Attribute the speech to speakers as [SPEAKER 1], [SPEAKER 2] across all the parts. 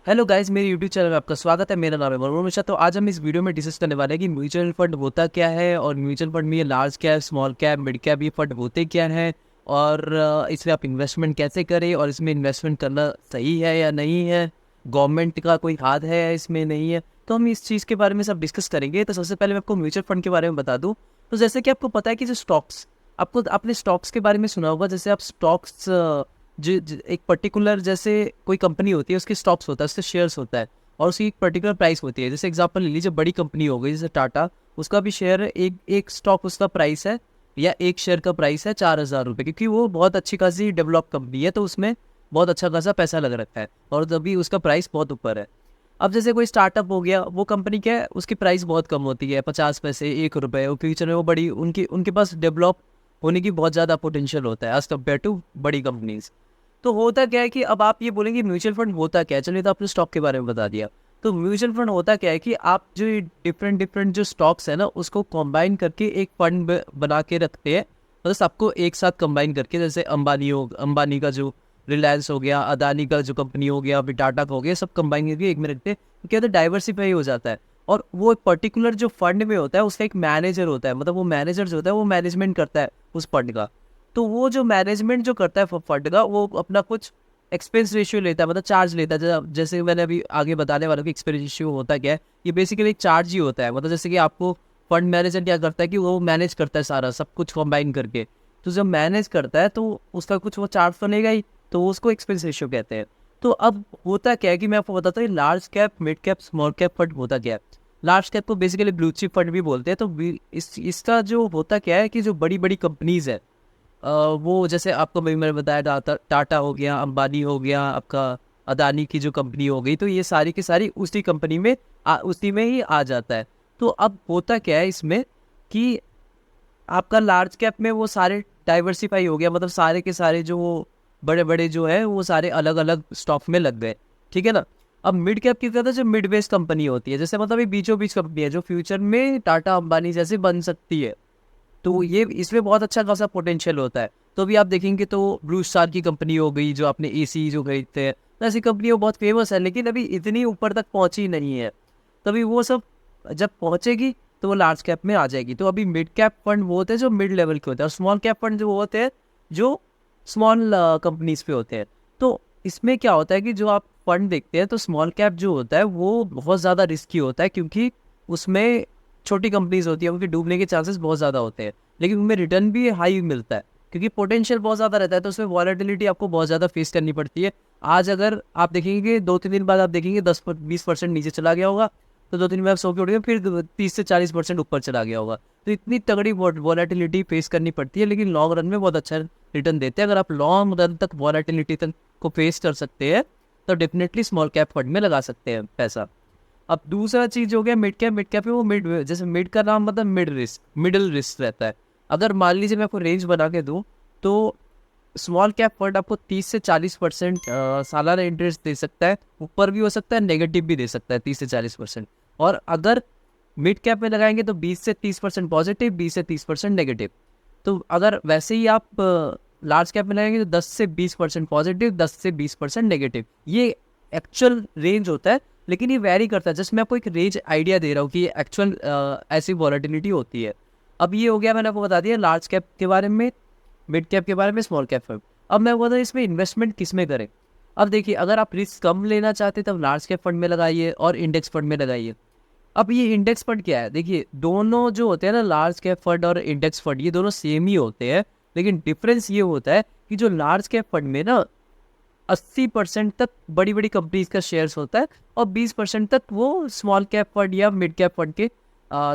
[SPEAKER 1] Hello guys, मेरे YouTube channel में आपका स्वागत है। मेरा नाम है मनोज मिश्रा। तो आज हम इस वीडियो में डिस्कस करने वाले हैं कि म्यूचुअल फंड होता क्या है और म्यूचुअल फंड में ये large cap, small cap, mid cap ये फंड होते क्या हैं और इसमें आप इन्वेस्टमेंट कैसे करें और इसमें इन्वेस्टमेंट करना सही है या नहीं है, गवर्नमेंट का कोई हाथ है या इसमें नहीं है। तो हम इस चीज़ के बारे में सब डिस्कस करेंगे। तो सबसे पहले मैं आपको म्यूचुअल फंड के बारे में बता दूँ। तो जैसे कि आपको पता है कि जो स्टॉक्स, आपको आपने स्टॉक्स के बारे में सुना होगा। जैसे आप स्टॉक्स एक पर्टिकुलर, जैसे कोई कंपनी होती है उसके स्टॉक्स होता है, उसके शेयर्स होता है और उसकी एक पर्टिकुलर प्राइस होती है। जैसे एग्जांपल ले लीजिए, बड़ी कंपनी हो गई जैसे टाटा, उसका भी शेयर एक एक स्टॉक, उसका प्राइस है या एक शेयर का प्राइस है 4,000 रुपये, क्योंकि वो बहुत अच्छी खासी डेवलप कंपनी है तो उसमें बहुत अच्छा खासा पैसा लग रखा है और तभी उसका प्राइस बहुत ऊपर है। अब जैसे कोई स्टार्टअप हो गया, वो कंपनी क्या है, उसकी प्राइस बहुत कम होती है, 50 पैसे, 1 रुपये, और फ्यूचर में वो बड़ी, उनकी उनके पास डेवलप होने की बहुत ज़्यादा पोटेंशियल होता है एज कम्पेयर टू बड़ी कंपनीज। तो होता क्या है कि अब आप ये बोलेंगे म्यूचुअल फंड होता क्या है। चलिए, तो आपने स्टॉक के बारे में बता दिया। तो म्यूचुअल फंड होता क्या है कि आप जो डिफरेंट डिफरेंट जो स्टॉक्स है ना, उसको कंबाइन करके एक फंड बना के रखते हैं। मतलब सबको एक साथ कंबाइन करके, जैसे अंबानी का जो रिलायंस हो गया, अदानी का जो कंपनी हो गया, अभी टाटा का हो गया, सब कंबाइन करके एक में रखते हैं। तो क्या होता है, डाइवर्सिफाई हो जाता है। और वो एक पर्टिकुलर जो फंड में होता है उसका एक मैनेजर होता है, मतलब वो मैनेजर जो होता है वो मैनेजमेंट करता है उस फंड का। तो वो जो मैनेजमेंट जो करता है फंड का, वो अपना कुछ एक्सपेंस रेशियो लेता है, मतलब चार्ज लेता है। जैसे मैंने अभी आगे बताने वाला कि एक्सपेंस रेशियो होता क्या है, ये बेसिकली एक चार्ज ही होता है। मतलब जैसे कि आपको फंड मैनेजर क्या करता है कि वो मैनेज करता है सारा सब कुछ कंबाइन करके। तो जब मैनेज करता है तो उसका कुछ वो चार्ज बनेगा ही, तो उसको एक्सपेंस रेशियो कहते हैं। तो अब होता क्या है कि मैं आपको बताता हूँ, large cap, mid cap, small cap fund होता क्या है। लार्ज कैप को बेसिकली ब्लू चिप फंड भी बोलते हैं। तो इसका जो होता क्या है कि जो बड़ी बड़ी कंपनीज है, वो जैसे आपको मैंने बताया, टाटा हो गया, अंबानी हो गया, आपका अदानी की जो कंपनी हो गई, तो ये सारी की सारी उसी कंपनी में उसी में ही आ जाता है। तो अब होता क्या है इसमें कि आपका लार्ज कैप में वो सारे डाइवर्सिफाई हो गया, मतलब सारे के सारे जो बड़े बड़े जो है वो सारे अलग अलग स्टॉक में लग गए, ठीक है ना। अब मिड कैप की तरह जो मिड बेस्ड कंपनी होती है, जैसे मतलब ये बीचों बीच कंपनी है जो फ्यूचर में टाटा अंबानी जैसे बन सकती है, तो ये इसमें बहुत अच्छा खासा पोटेंशियल होता है। तो अभी आप देखेंगे तो ब्लू स्टार की कंपनी हो गई, जो आपने एसी जो खरीदते हैं, तो ऐसी कंपनी वो बहुत फेमस है लेकिन अभी इतनी ऊपर तक पहुंची नहीं है। तभी वो सब जब पहुंचेगी तो वो लार्ज कैप में आ जाएगी। तो अभी मिड कैप फंड वो होते हैं जो मिड लेवल के होते हैं, और स्मॉल कैप फंड जो होते हैं जो स्मॉल कंपनीज पे होते हैं। तो इसमें क्या होता है कि जो आप फंड देखते हैं, तो स्मॉल कैप जो होता है वो बहुत ज़्यादा रिस्की होता है, क्योंकि उसमें छोटी कंपनीज होती है, उनके डूबने के चांसेस बहुत ज़्यादा होते हैं, लेकिन उनमें रिटर्न भी हाई मिलता है क्योंकि पोटेंशियल बहुत ज़्यादा रहता है। तो उसमें वॉलेटिलिटी आपको बहुत ज़्यादा फेस करनी पड़ती है। आज अगर आप देखेंगे 2-3 दिन बाद आप देखेंगे 10-20% नीचे चला गया होगा, तो 2-3 दिन सौ के उठ गए, फिर 30 से 40% ऊपर चला गया होगा। तो इतनी तगड़ी वॉलेटिलिटी फेस करनी पड़ती है, लेकिन लॉन्ग रन में बहुत अच्छा रिटर्न देते हैं। अगर आप लॉन्ग रन तक वॉलेटिलिटी तक को फेस कर सकते हैं तो डेफिनेटली स्मॉल कैप फंड में लगा सकते हैं पैसा। अब दूसरा चीज हो गया मिड कैप। मिड कैप में वो मिड, जैसे मिड का नाम मतलब मिड रिस्क, मिडिल रिस्क रहता है। अगर मान लीजिए मैं आपको रेंज बना के दूं, तो स्मॉल कैप फंड आपको 30 से 40% सालाना इंटरेस्ट दे सकता है, ऊपर भी हो सकता है, नेगेटिव भी दे सकता है 30 से 40%। और अगर मिड कैप में लगाएंगे तो 20 से 30% पॉजिटिव, 20 से 30% नेगेटिव। तो अगर वैसे ही आप लार्ज कैप में लगाएंगे तो 10 से 20% पॉजिटिव, 10 से 20% नेगेटिव, ये एक्चुअल रेंज होता है। लेकिन ये वैरी करता है, जस्ट मैं आपको एक रेंज आइडिया दे रहा हूँ कि ये एक्चुअल ऐसी वॉलेटिलिटी होती है। अब ये हो गया, मैंने आपको बता दिया लार्ज कैप के बारे में, मिड कैप के बारे में, स्मॉल कैप फंड। अब मैं बता इसमें इन्वेस्टमेंट किस में करें। अब देखिए, अगर आप रिस्क कम लेना चाहते हैं तब लार्ज कैप फंड में लगाइए और इंडेक्स फंड में लगाइए। अब ये इंडेक्स फंड क्या है, देखिए दोनों जो होते हैं ना, लार्ज कैप फंड और इंडेक्स फंड, ये दोनों सेम ही होते हैं। लेकिन डिफरेंस ये होता है कि जो लार्ज कैप फंड में ना 80% तक बड़ी बड़ी कंपनीज का शेयर्स होता है और 20% तक वो स्मॉल कैप फंड या मिड कैप फंड के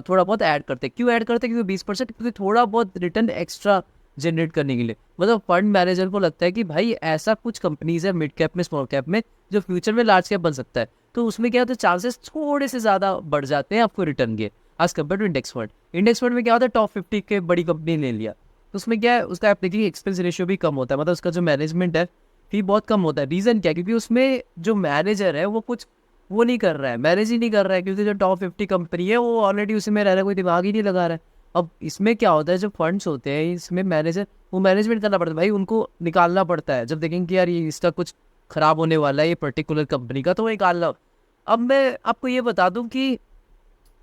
[SPEAKER 1] थोड़ा बहुत ऐड करते हैं। क्यों ऐड करते हैं? क्योंकि 20%, क्योंकि थोड़ा बहुत रिटर्न एक्स्ट्रा जनरेट करने के लिए। मतलब फंड मैनेजर को लगता है कि भाई ऐसा कुछ कंपनीज है मिड कैप में, स्मॉल कैप में, जो फ्यूचर में लार्ज कैप बन सकता है। तो उसमें क्या होता है, चांसेस थोड़े से ज़्यादा बढ़ जाते हैं आपको रिटर्न के, as compared to index fund. Index fund में क्या होता है, टॉप 50 के बड़ी कंपनी ले लिया, तो उसमें क्या है, उसका आप देखिए एक्सपेंस रेशियो भी कम होता है, मतलब उसका जो मैनेजमेंट है फी बहुत कम होता है। रीज़न क्या है, क्योंकि उसमें जो मैनेजर है वो कुछ वो नहीं कर रहा है, मैनेज ही नहीं कर रहा है, क्योंकि जो टॉप 50 कंपनी है वो ऑलरेडी उसी में रह रहा है, कोई दिमाग ही नहीं लगा रहा है। अब इसमें क्या होता है, जो फंड्स होते हैं इसमें मैनेजर, वो मैनेजमेंट करना पड़ता है भाई, उनको निकालना पड़ता है। जब देखेंगे कि यार ये इसका कुछ ख़राब होने वाला है ये पर्टिकुलर कंपनी का, तो वो निकाल लो। अब मैं आपको ये बता दूं कि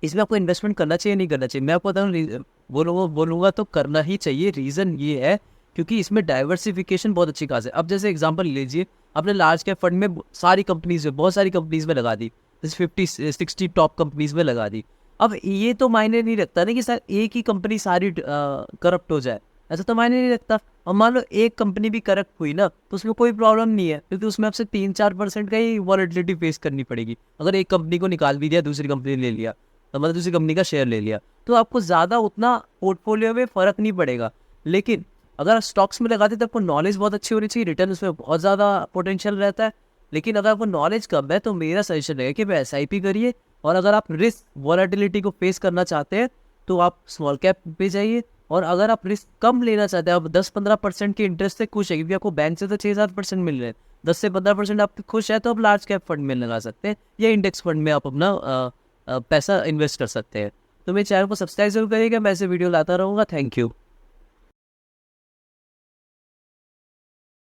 [SPEAKER 1] इसमें आपको इन्वेस्टमेंट करना चाहिए नहीं करना चाहिए। मैं आपको बताऊँ, बोलूँगा तो करना ही चाहिए। रीज़न ये है क्योंकि इसमें डाइवर्सिफिकेशन बहुत अच्छी खास है। अब जैसे एग्जांपल लीजिए, आपने लार्ज कैप फंड में सारी कंपनीज में, बहुत सारी कंपनीज में लगा दी, जैसे 50-60 टॉप कंपनीज में लगा दी। अब ये तो मायने नहीं रखता ना कि सर एक ही कंपनी सारी करप्ट हो जाए, ऐसा तो मायने नहीं रखता। और मान लो एक कंपनी भी करप्ट हुई ना, तो उसमें कोई प्रॉब्लम नहीं है, क्योंकि उसमें आपसे 3-4% का ही वॉलेटिलिटी फेस करनी पड़ेगी। अगर एक कंपनी को निकाल भी दिया, दूसरी कंपनी ले लिया, तो मतलब दूसरी कंपनी का शेयर ले लिया, तो आपको ज़्यादा उतना पोर्टफोलियो में फ़र्क नहीं पड़ेगा। लेकिन अगर आप स्टॉक्स में लगाते तो आपको नॉलेज बहुत अच्छी होनी चाहिए, रिटर्न उसमें बहुत ज़्यादा पोटेंशियल रहता है। लेकिन अगर आपको नॉलेज कम है तो मेरा सजेशन है कि SIP करिए। और अगर आप रिस्क वॉलेटिलिटी को फेस करना चाहते हैं तो आप स्मॉल कैप पे जाइए। और अगर आप रिस्क कम लेना चाहते हैं, आप 10-15% के इंटरेस्ट से खुश है, क्योंकि आपको बैंक से तो 6-7% मिल रहे हैं, 10 से 15% आप खुश है, तो आप लार्ज कैप फंड में लगा सकते हैं या इंडेक्स फंड में आप अपना पैसा इन्वेस्ट कर सकते हैं। तो मेरे चैनल को सब्सक्राइब जरूर करिएगा, मैं ऐसे वीडियो लाता रहूँगा। Thank you.